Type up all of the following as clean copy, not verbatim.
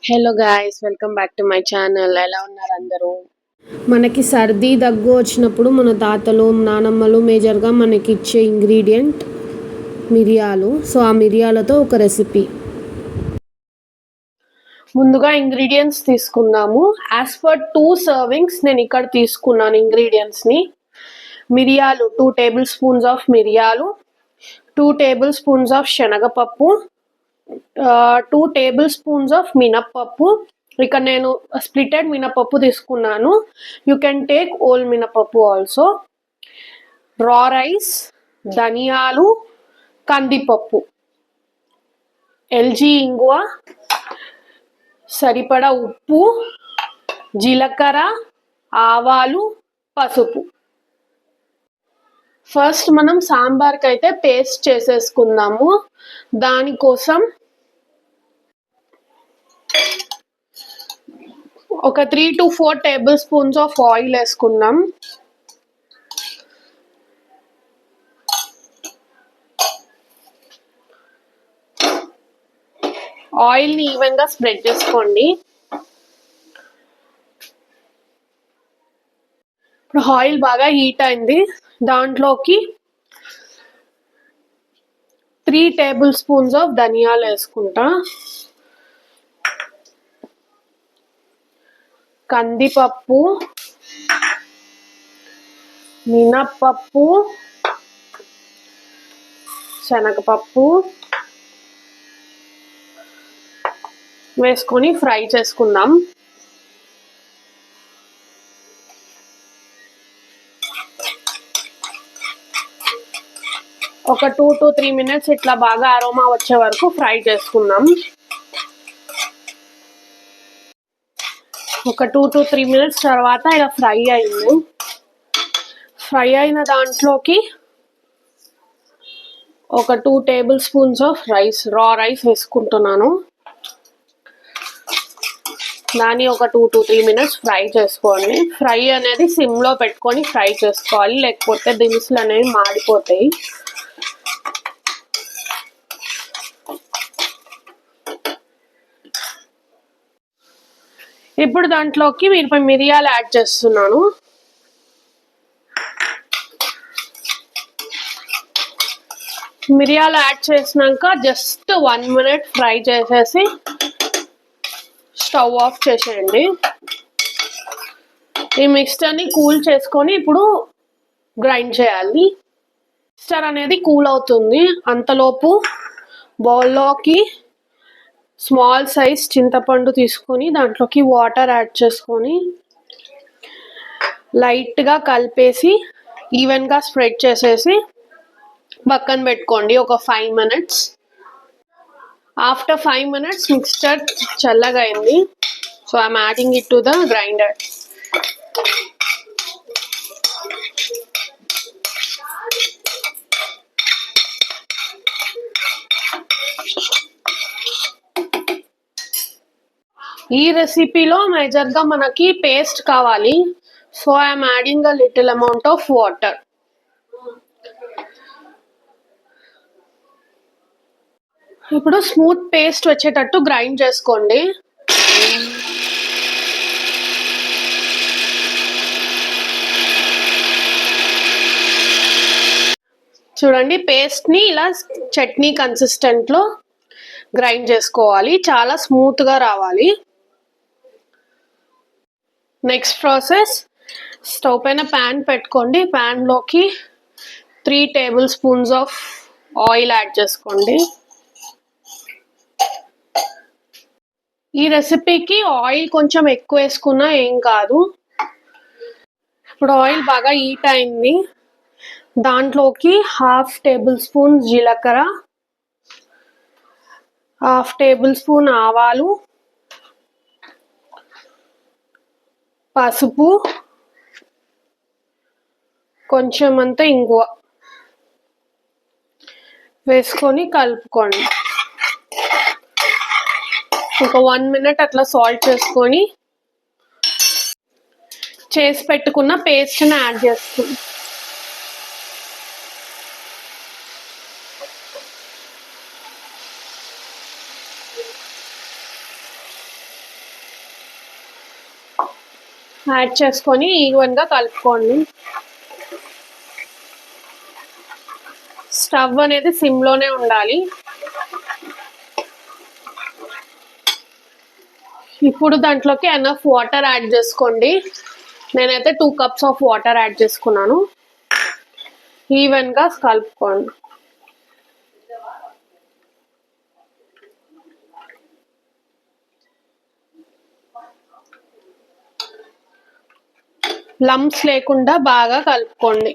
Hello guys, welcome back to my channel. ఎలా ఉన్నారు అందరూ? మనకి సర్ది దగ్గు వచ్చినప్పుడు మన తాతలు నానమ్మలు మేజర్గా మనకి ఇచ్చే ఇంగ్రీడియంట్ మిరియాలు. సో ఆ మిరియాలతో ఒక రెసిపీ. ముందుగా ఇంగ్రీడియంట్స్ తీసుకుందాము. యాజ్ పర్ 2 సర్వింగ్స్ నేను ఇక్కడ తీసుకున్నాను ఇంగ్రీడియంట్స్ని. మిరియాలు 2 టేబుల్ స్పూన్స్ ఆఫ్ మిరియాలు, 2 టేబుల్ స్పూన్స్ ఆఫ్ శనగపప్పు, 2 టేబుల్ స్పూన్స్ ఆఫ్ మినప్పప్పు. ఇక్కడ నేను స్ప్లిటెడ్ మినపప్పు తీసుకున్నాను. యూ కెన్ టేక్ ఓల్ మినపప్పు ఆల్సో. రా రైస్, ధనియాలు, కందిపప్పు, ఎల్జీ ఇంగువ, సరిపడా ఉప్పు, జీలకర్ర, ఆవాలు, పసుపు. ఫస్ట్ మనం సాంబార్కి అయితే పేస్ట్ చేసేసుకుందాము. దానికోసం ఒక 3 to 4 table spoons of oil వేసుకుందాం. ఆయిల్ని ఈవెన్గా స్ప్రెడ్ చేసుకోండి. ఇప్పుడు ఆయిల్ బాగా హీట్ అయింది. దాంట్లోకి 3 టేబుల్ స్పూన్స్ ఆఫ్ ధనియాలు వేసుకుంటా, కందిపప్పు, మినప్పప్పు, శనగపప్పు వేసుకొని ఫ్రై చేసుకుందాం. ఒక 2 to 3 మినిట్స్ ఇట్లా బాగా అరోమా వచ్చే వరకు ఫ్రై చేసుకుందాం. ఒక 2 to 3 మినిట్స్ తర్వాత ఇలా ఫ్రై అయింది. ఫ్రై అయిన దాంట్లోకి ఒక 2 టేబుల్ స్పూన్స్ ఆఫ్ రైస్, రా రైస్ వేసుకుంటున్నాను. దాన్ని ఒక 2 to 3 మినిట్స్ ఫ్రై చేసుకోండి. ఫ్రై అనేది సిమ్లో పెట్టుకొని ఫ్రై చేసుకోవాలి, లేకపోతే దినుసులు అనేవి మాడిపోతాయి. ఇప్పుడు దాంట్లోకి మిరియాలు యాడ్ చేస్తున్నాను. మిరియాలు యాడ్ చేసినాక జస్ట్ 1 మినిట్ ఫ్రై చేసేసి స్టవ్ ఆఫ్ చేసేయండి. ఈ మిక్స్చర్ని కూల్ చేసుకొని ఇప్పుడు గ్రైండ్ చేయాలి. మిక్స్చర్ అనేది కూల్ అవుతుంది. అంతలోపు బౌల్లోకి స్మాల్ సైజ్ చింతపండు తీసుకొని దాంట్లోకి వాటర్ యాడ్ చేసుకొని లైట్గా కలిపేసి ఈవెన్గా స్ప్రెడ్ చేసేసి పక్కన పెట్టుకోండి ఒక 5 మినిట్స్. ఆఫ్టర్ 5 మినిట్స్ మిక్స్చర్ చల్లగా అయింది. So I'm adding it to the grinder. ఈ రెసిపీలో మేజర్గా మనకి పేస్ట్ కావాలి. So I'm adding a little amount of water. ఇప్పుడు స్మూత్ పేస్ట్ వచ్చేటట్టు గ్రైండ్ చేసుకోండి. చూడండి, పేస్ట్ని ఇలా చట్నీ కన్సిస్టెంట్లో గ్రైండ్ చేసుకోవాలి. చాలా స్మూత్గా రావాలి. నెక్స్ట్ ప్రాసెస్, స్టవ్ పైన ప్యాన్ పెట్టుకోండి. ప్యాన్లోకి 3 table spoons of oil add చేసుకోండి. ఈ రెసిపీకి ఆయిల్ కొంచెం ఎక్కువ వేసుకున్నా ఏం కాదు. ఇప్పుడు ఆయిల్ బాగా హీట్ అయింది. దాంట్లోకి 1/2 టేబుల్ స్పూన్ జీలకర్ర, 1/2 టేబుల్ స్పూన్ ఆవాలు, పసుపు, కొంచెం అంత ఇంగువ వేసుకొని కలుపుకోండి. ఒక 1 మినిట్ అట్లా సాల్ట్ చేసుకొని చేసి పెట్టుకున్న పేస్ట్ని యాడ్ చేస్తుంది. యాడ్ చేసుకొని ఈవెన్గా కలుపుకోండి. స్టవ్ అనేది సిమ్లోనే ఉండాలి. ఇప్పుడు దాంట్లోకి ఎనఫ్ వాటర్ యాడ్ చేసుకోండి. నేనైతే 2 కప్స్ ఆఫ్ వాటర్ యాడ్ చేసుకున్నాను. ఈవెన్గా కలుపుకోండి. లమ్స్ లేకుండా బాగా కలుపుకోండి.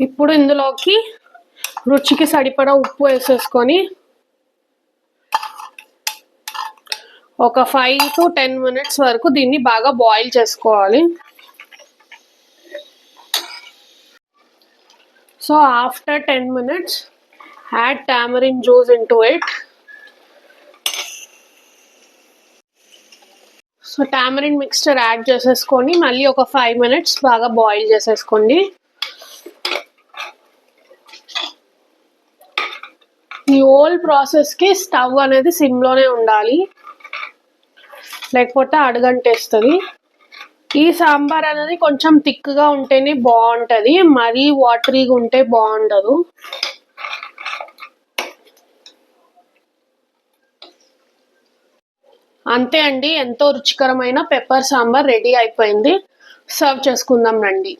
ఇప్పుడు ఇందులోకి రుచికి సరిపడా ఉప్పు వేసేసుకొని ఒక 5 to 10 minutes వరకు దీన్ని బాగా బాయిల్ చేసుకోవాలి. So after 10 minutes add tamarind juice into it. So tamarind mixture add చేసేసుకొని మళ్ళీ ఒక 5 minutes బాగా బాయిల్ చేసేసుకోండి. ఈ హోల్ ప్రాసెస్కి స్టవ్ అనేది సిమ్లోనే ఉండాలి, లేకపోతే అడుగంటేస్తుంది. ఈ సాంబార్ అనేది కొంచెం థిక్గా ఉంటేనే బాగుంటుంది, మరీ వాటరీగా ఉంటే బాగుండదు. అంతే అండి, ఎంతో రుచికరమైన పెప్పర్ సాంబార్ రెడీ అయిపోయింది. సర్వ్ చేసుకుందాం రండి.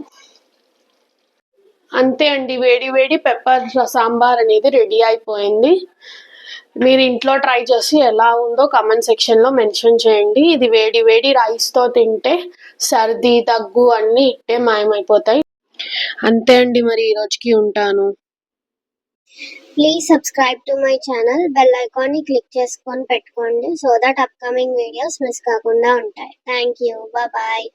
అంతే అండి, వేడి వేడి పెప్పర్ సాంబార్ అనేది రెడీ అయిపోయింది. మీరు ఇంట్లో ట్రై చేసి ఎలా ఉందో కామెంట్ సెక్షన్లో మెన్షన్ చేయండి. ఇది వేడి వేడి రైస్తో తింటే సర్ది దగ్గు అన్నీ ఇట్టే మాయమైపోతాయి. అంతే అండి, మరి ఈ రోజుకి ఉంటాను. Please subscribe to my channel. Bell icon ని క్లిక్ చేసుకొని పెట్టుకోండి, so that upcoming videos miss కాకుండా ఉంటాయి. Thank you. బాయ్.